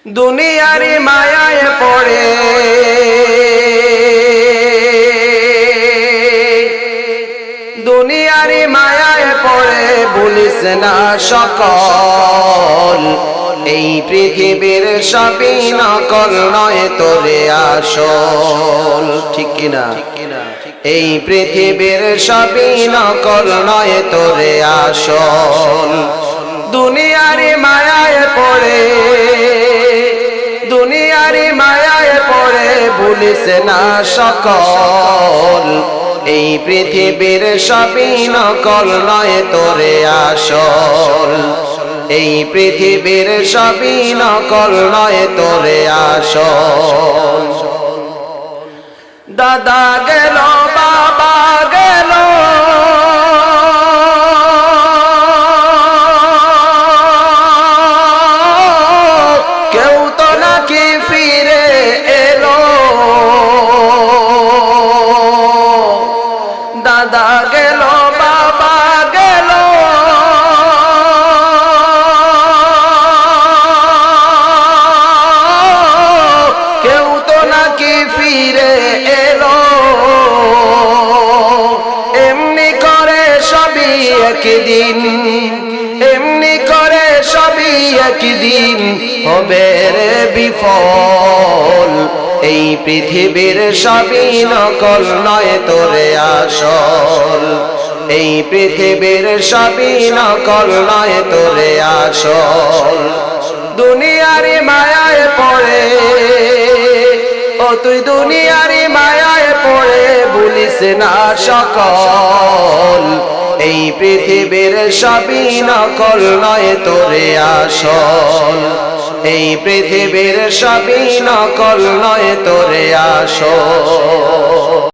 দুনিয়ারি মায়ায় পড়ে দুনিয়ারি মায়ায় পড়ে ভুলিস না সকল এই পৃথিবীর সবই নকল নয় তোরে আসল ঠিক কিনা এই পৃথিবীর সবই নকল নয় তোরে আসল দুনিয়ারি মায়ায় পড়ে দুনিয়ারি মায়ায় পড়ে ভুলিস না সকল এই পৃথিবীর সবই নকল নয় তোরে আসল এই পৃথিবীর সবই নকল নয় তোরে আসল দাদা গেল বাবা গেল কেউ তো নাকি ফিরে এলো দাদা গেল বাবা গেল কেউ তো নাকি ফিরে এলো এমনি করে সবই একদিন এমনি করে সবই একদিন হবে রে বিফল এই পৃথিবীর সবই নকল নয় তোরে আসল এই পৃথিবীর সবই নকল নয় তোরে আসল দুনিয়ারি মায়ায় পড়ে ও তুই দুনিয়ারি মায়ায় পড়ে ভুলিস না সকল এই পৃথিবীর সবই নকল নয় তোরে আসল এই পৃথিবীর সবই নকল নয় তোরে আসল।